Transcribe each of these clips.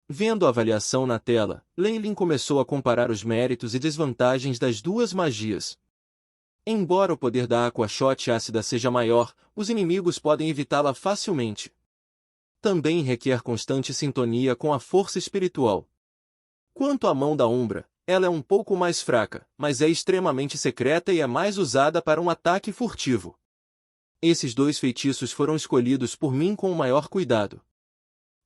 Vendo a avaliação na tela, Leilin começou a comparar os méritos e desvantagens das duas magias. Embora o poder da Aqua Shot ácida seja maior, os inimigos podem evitá-la facilmente. Também requer constante sintonia com a força espiritual. Quanto à Mão da Umbra, ela é um pouco mais fraca, mas é extremamente secreta e é mais usada para um ataque furtivo. Esses dois feitiços foram escolhidos por mim com o maior cuidado.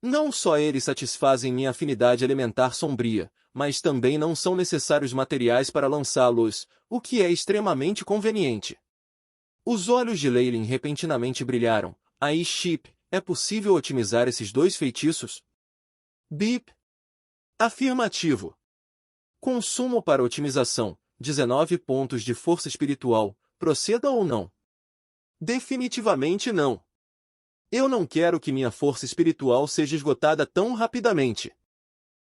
Não só eles satisfazem minha afinidade elementar sombria, mas também não são necessários materiais para lançá-los, o que é extremamente conveniente. Os olhos de Leilin repentinamente brilharam. Aí, Chip, é possível otimizar esses dois feitiços? Bip. Afirmativo. Consumo para otimização, 19 pontos de força espiritual, proceda ou não? Definitivamente não. Eu não quero que minha força espiritual seja esgotada tão rapidamente.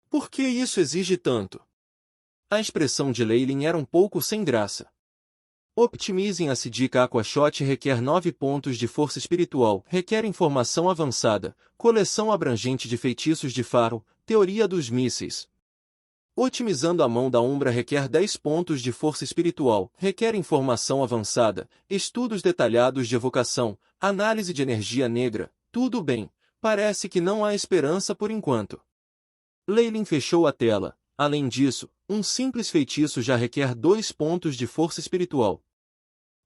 Por que isso exige tanto? A expressão de Leilin era um pouco sem graça. Optimizem a Sidica Aqua Shot requer 9 pontos de força espiritual, requer informação avançada, coleção abrangente de feitiços de faro, teoria dos mísseis. Otimizando a Mão da Umbra requer 10 pontos de força espiritual, requer informação avançada, estudos detalhados de evocação, análise de energia negra, tudo bem, parece que não há esperança por enquanto. Leilin fechou a tela. Além disso, um simples feitiço já requer 2 pontos de força espiritual.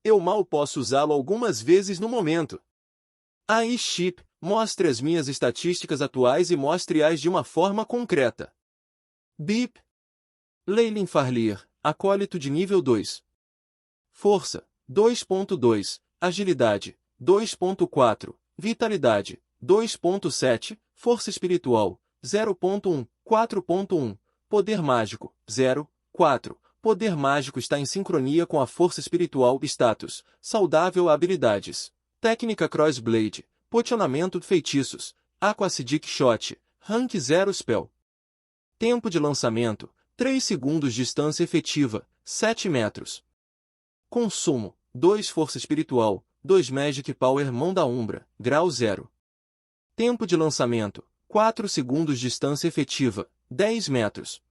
Eu mal posso usá-lo algumas vezes no momento. Aí, Chip, mostre as minhas estatísticas atuais e mostre-as de uma forma concreta. Bip. Leilin Farlier, acólito de nível 2. Força, 2.2. Agilidade, 2.4. Vitalidade, 2.7. Força espiritual, 0.1. 4.1. Poder mágico, 0. 4. Poder mágico está em sincronia com a força espiritual. Status, saudável. Habilidades. Técnica Crossblade, pocionamento de feitiços, Aqua Acidic Shot, rank 0 spell. Tempo de lançamento, 3 segundos. Distância efetiva, 7 metros. Consumo, 2 força espiritual, 2 Magic Power. Mão da Umbra, grau 0. Tempo de lançamento, 4 segundos. Distância efetiva, 10 metros.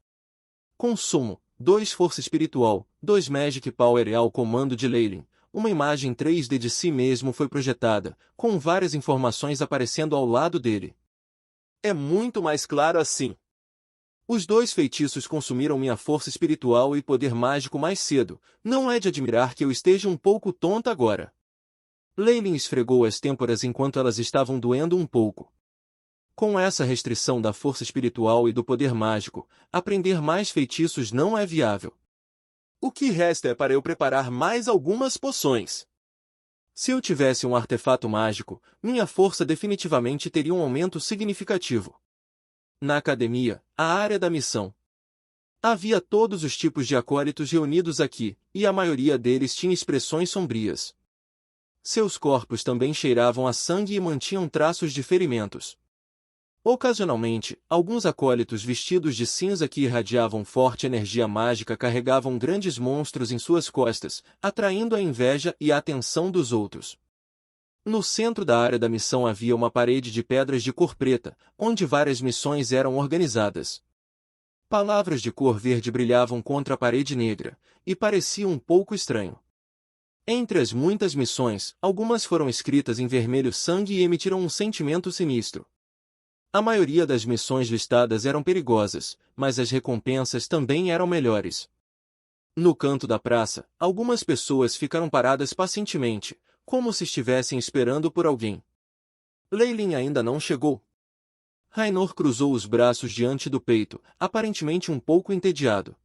Consumo, 2 força espiritual, 2 Magic Power. Ao comando de Leilin, uma imagem 3D de si mesmo foi projetada, com várias informações aparecendo ao lado dele. É muito mais claro assim. Os dois feitiços consumiram minha força espiritual e poder mágico mais cedo. Não é de admirar que eu esteja um pouco tonta agora. Leilin esfregou as têmporas enquanto elas estavam doendo um pouco. Com essa restrição da força espiritual e do poder mágico, aprender mais feitiços não é viável. O que resta é para eu preparar mais algumas poções. Se eu tivesse um artefato mágico, minha força definitivamente teria um aumento significativo. Na academia, a área da missão. Havia todos os tipos de acólitos reunidos aqui, e a maioria deles tinha expressões sombrias. Seus corpos também cheiravam a sangue e mantinham traços de ferimentos. Ocasionalmente, alguns acólitos vestidos de cinza que irradiavam forte energia mágica carregavam grandes monstros em suas costas, atraindo a inveja e a atenção dos outros. No centro da área da missão havia uma parede de pedras de cor preta, onde várias missões eram organizadas. Palavras de cor verde brilhavam contra a parede negra, e parecia um pouco estranho. Entre as muitas missões, algumas foram escritas em vermelho sangue e emitiram um sentimento sinistro. A maioria das missões listadas eram perigosas, mas as recompensas também eram melhores. No canto da praça, algumas pessoas ficaram paradas pacientemente, como se estivessem esperando por alguém. Leilin ainda não chegou. Rainor cruzou os braços diante do peito, aparentemente um pouco entediado.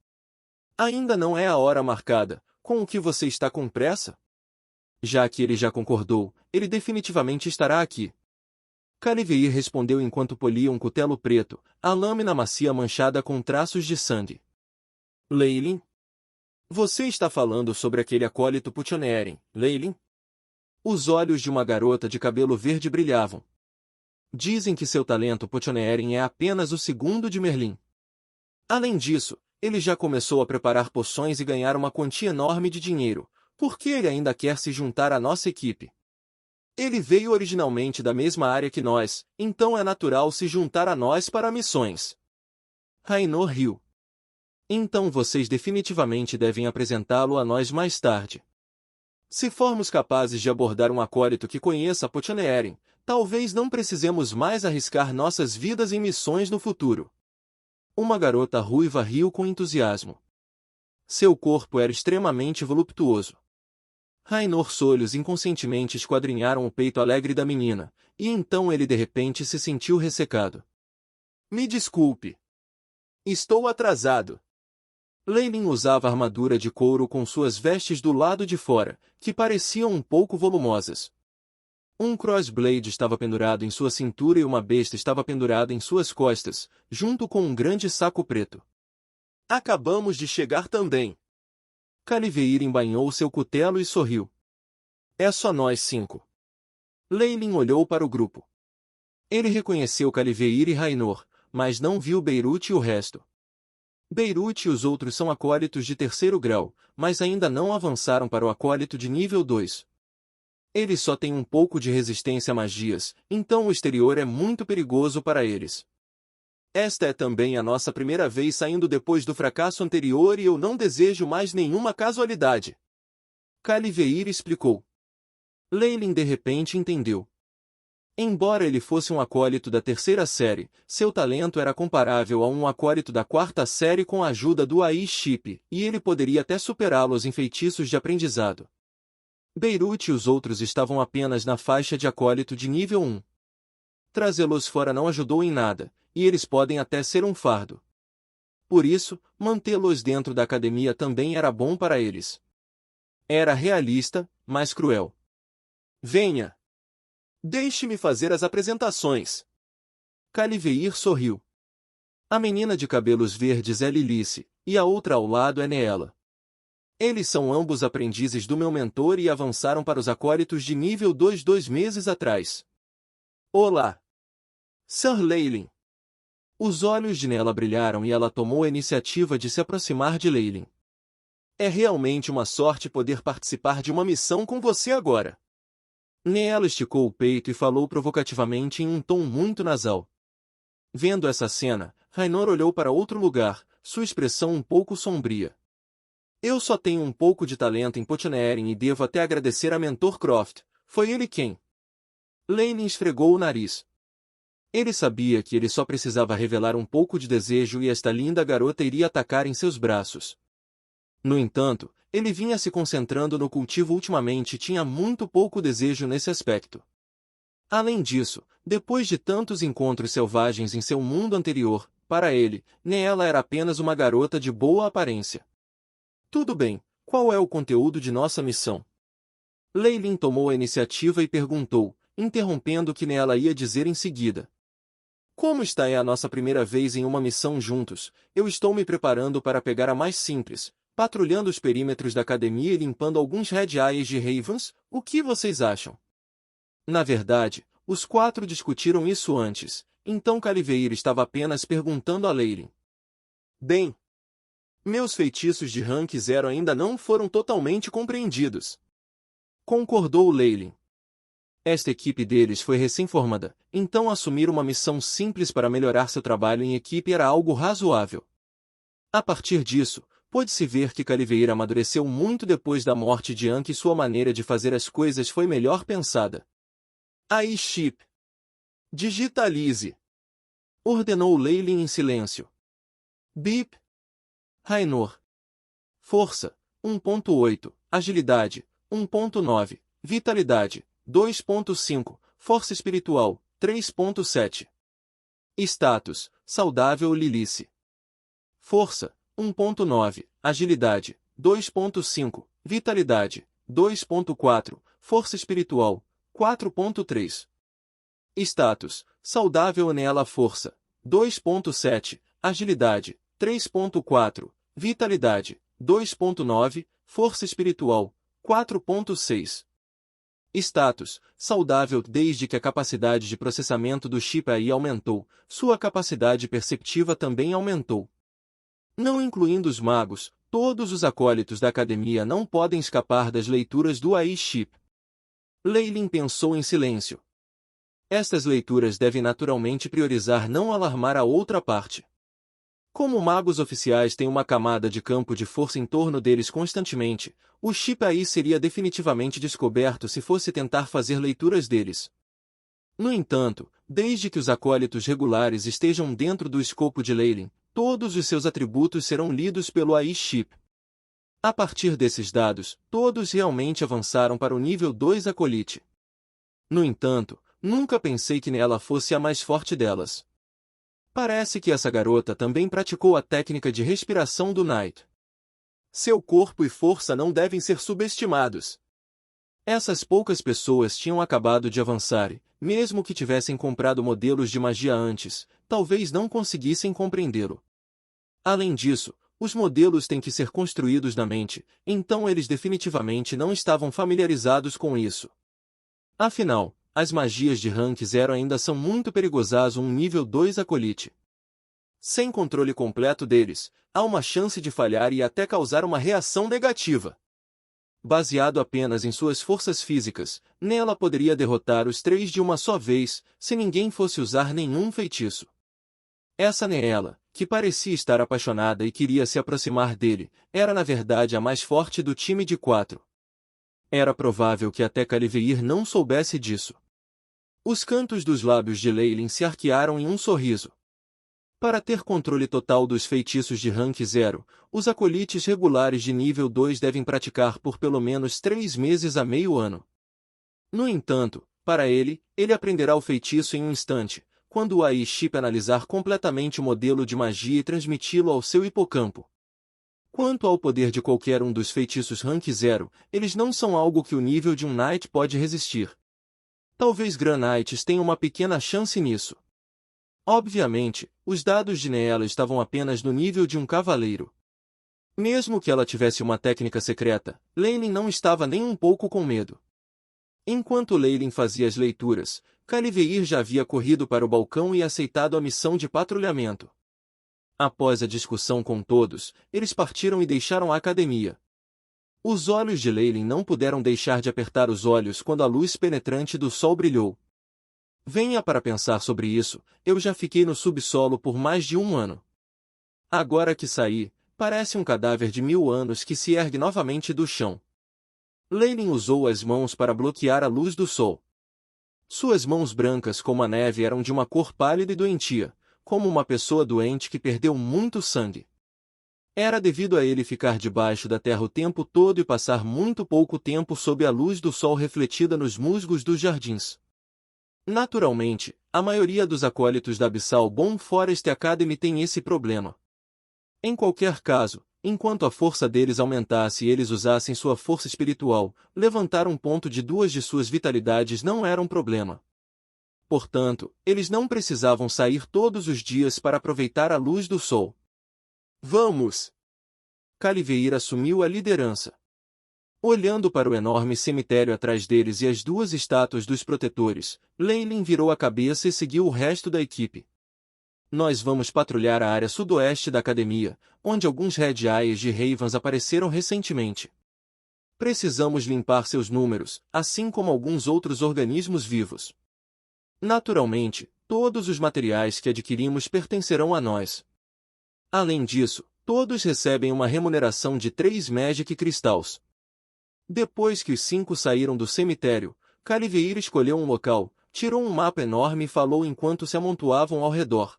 Ainda não é a hora marcada, com o que você está com pressa? Já que ele já concordou, ele definitivamente estará aqui. Caliveir respondeu enquanto polia um cutelo preto, a lâmina macia manchada com traços de sangue. Leilin? Você está falando sobre aquele acólito Putionerin, Leilin? Os olhos de uma garota de cabelo verde brilhavam. Dizem que seu talento Putionerin é apenas o segundo de Merlin. Além disso, ele já começou a preparar poções e ganhar uma quantia enorme de dinheiro. Por que ele ainda quer se juntar à nossa equipe? Ele veio originalmente da mesma área que nós, então é natural se juntar a nós para missões. Raynor riu. Então vocês definitivamente devem apresentá-lo a nós mais tarde. Se formos capazes de abordar um acólito que conheça Potioneering, talvez não precisemos mais arriscar nossas vidas em missões no futuro. Uma garota ruiva riu com entusiasmo. Seu corpo era extremamente voluptuoso. Raynor Solhos inconscientemente esquadrinharam o peito alegre da menina, e então ele de repente se sentiu ressecado. Me desculpe. Estou atrasado. Leyline usava armadura de couro com suas vestes do lado de fora, que pareciam um pouco volumosas. Um crossblade estava pendurado em sua cintura e uma besta estava pendurada em suas costas, junto com um grande saco preto. Acabamos de chegar também. Caliveir embainhou seu cutelo e sorriu. É só nós 5. Leyline olhou para o grupo. Ele reconheceu Caliveir e Raynor, mas não viu Beirute e o resto. Beirute e os outros são acólitos de 3º grau, mas ainda não avançaram para o acólito de nível 2. Eles só têm um pouco de resistência a magias, então o exterior é muito perigoso para eles. Esta é também a nossa primeira vez saindo depois do fracasso anterior e eu não desejo mais nenhuma casualidade. Caliveir explicou. Leyline de repente entendeu. Embora ele fosse um acólito da 3ª série, seu talento era comparável a um acólito da 4ª série com a ajuda do AI Chip, e ele poderia até superá-los em feitiços de aprendizado. Beirute e os outros estavam apenas na faixa de acólito de nível 1. Trazê-los fora não ajudou em nada, e eles podem até ser um fardo. Por isso, mantê-los dentro da academia também era bom para eles. Era realista, mas cruel. Venha! Deixe-me fazer as apresentações. Caliveir sorriu. A menina de cabelos verdes é Lilice, e a outra ao lado é Neela. Eles são ambos aprendizes do meu mentor e avançaram para os acólitos de nível 2 2 meses atrás. Olá! Sir Leyline. Os olhos de Neela brilharam e ela tomou a iniciativa de se aproximar de Leyline. É realmente uma sorte poder participar de uma missão com você agora. Neela esticou o peito e falou provocativamente em um tom muito nasal. Vendo essa cena, Raynor olhou para outro lugar, sua expressão um pouco sombria. Eu só tenho um pouco de talento em Potioneering e devo até agradecer a Mentor Croft, foi ele quem. Leyline esfregou o nariz. Ele sabia que ele só precisava revelar um pouco de desejo e esta linda garota iria atacar em seus braços. No entanto, ele vinha se concentrando no cultivo ultimamente e tinha muito pouco desejo nesse aspecto. Além disso, depois de tantos encontros selvagens em seu mundo anterior, para ele, Neela era apenas uma garota de boa aparência. Tudo bem, qual é o conteúdo de nossa missão? Leyline tomou a iniciativa e perguntou, interrompendo o que Neela ia dizer em seguida. Como está é a nossa primeira vez em uma missão juntos, eu estou me preparando para pegar a mais simples, patrulhando os perímetros da academia e limpando alguns Red Eyes de Ravens, o que vocês acham? Na verdade, os 4 discutiram isso antes, então Caliveir estava apenas perguntando a Leyline. Bem, meus feitiços de rank 0 ainda não foram totalmente compreendidos. Concordou Leyline. Esta equipe deles foi recém-formada, então assumir uma missão simples para melhorar seu trabalho em equipe era algo razoável. A partir disso, pôde-se ver que Caliveir amadureceu muito depois da morte de Anki e sua maneira de fazer as coisas foi melhor pensada. AI Chip. Digitalize. Ordenou Leyline em silêncio. Bip. Raynor. Força, 1.8, Agilidade, 1.9, Vitalidade, 2.5, Força Espiritual, 3.7. Status, Saudável Lilice. Força, 1.9, Agilidade, 2.5, Vitalidade, 2.4, Força Espiritual, 4.3. Status, Saudável Neela Força, 2.7, Agilidade, 3.4, Vitalidade, 2.9, Força Espiritual, 4.6. Status, saudável desde que a capacidade de processamento do chip AI aumentou, sua capacidade perceptiva também aumentou. Não incluindo os magos, todos os acólitos da academia não podem escapar das leituras do AI Chip. Leilin pensou em silêncio. Estas leituras devem naturalmente priorizar não alarmar a outra parte. Como magos oficiais têm uma camada de campo de força em torno deles constantemente, o chip aí seria definitivamente descoberto se fosse tentar fazer leituras deles. No entanto, desde que os acólitos regulares estejam dentro do escopo de Leilin, todos os seus atributos serão lidos pelo AI chip. A partir desses dados, todos realmente avançaram para o nível 2 acolite. No entanto, nunca pensei que nela fosse a mais forte delas. Parece que essa garota também praticou a técnica de respiração do Knight. Seu corpo e força não devem ser subestimados. Essas poucas pessoas tinham acabado de avançar e, mesmo que tivessem comprado modelos de magia antes, talvez não conseguissem compreendê-lo. Além disso, os modelos têm que ser construídos na mente, então eles definitivamente não estavam familiarizados com isso. Afinal, as magias de rank 0 ainda são muito perigosas um nível 2 acolite. Sem controle completo deles, há uma chance de falhar e até causar uma reação negativa. Baseado apenas em suas forças físicas, nela poderia derrotar os 3 de uma só vez, se ninguém fosse usar nenhum feitiço. Essa Neela, que parecia estar apaixonada e queria se aproximar dele, era na verdade a mais forte do time de 4. Era provável que até Caliveir não soubesse disso. Os cantos dos lábios de Leilin se arquearam em um sorriso. Para ter controle total dos feitiços de rank 0, os acolites regulares de nível 2 devem praticar por pelo menos 3 meses a meio ano. No entanto, para ele aprenderá o feitiço em um instante, quando o AI chip analisar completamente o modelo de magia e transmiti-lo ao seu hipocampo. Quanto ao poder de qualquer um dos feitiços rank 0, eles não são algo que o nível de um Knight pode resistir. Talvez Granites tenha uma pequena chance nisso. Obviamente, os dados de Neela estavam apenas no nível de um cavaleiro. Mesmo que ela tivesse uma técnica secreta, Leilin não estava nem um pouco com medo. Enquanto Leilin fazia as leituras, Caliveir já havia corrido para o balcão e aceitado a missão de patrulhamento. Após a discussão com todos, eles partiram e deixaram a academia. Os olhos de Leilin não puderam deixar de apertar os olhos quando a luz penetrante do sol brilhou. Venha para pensar sobre isso, eu já fiquei no subsolo por mais de 1 ano. Agora que saí, parece um cadáver de 1000 anos que se ergue novamente do chão. Leilin usou as mãos para bloquear a luz do sol. Suas mãos brancas como a neve eram de uma cor pálida e doentia, como uma pessoa doente que perdeu muito sangue. Era devido a ele ficar debaixo da terra o tempo todo e passar muito pouco tempo sob a luz do sol refletida nos musgos dos jardins. Naturalmente, a maioria dos acólitos da Abyssal Bomb Forest Academy tem esse problema. Em qualquer caso, enquanto a força deles aumentasse e eles usassem sua força espiritual, levantar um ponto de 2 de suas vitalidades não era um problema. Portanto, eles não precisavam sair todos os dias para aproveitar a luz do sol. Vamos! Caliveir assumiu a liderança. Olhando para o enorme cemitério atrás deles e as 2 estátuas dos protetores, Leilin virou a cabeça e seguiu o resto da equipe. Nós vamos patrulhar a área sudoeste da academia, onde alguns Red Eyes de Ravens apareceram recentemente. Precisamos limpar seus números, assim como alguns outros organismos vivos. Naturalmente, todos os materiais que adquirimos pertencerão a nós. Além disso, todos recebem uma remuneração de 3 Magic Crystals. Depois que os 5 saíram do cemitério, Caliveir escolheu um local, tirou um mapa enorme e falou enquanto se amontoavam ao redor.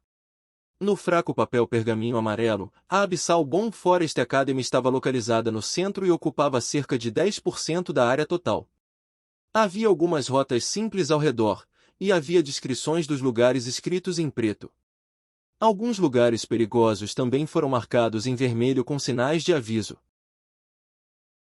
No fraco papel pergaminho amarelo, a Abyssal Bomb Forest Academy estava localizada no centro e ocupava cerca de 10% da área total. Havia algumas rotas simples ao redor, e havia descrições dos lugares escritos em preto. Alguns lugares perigosos também foram marcados em vermelho com sinais de aviso.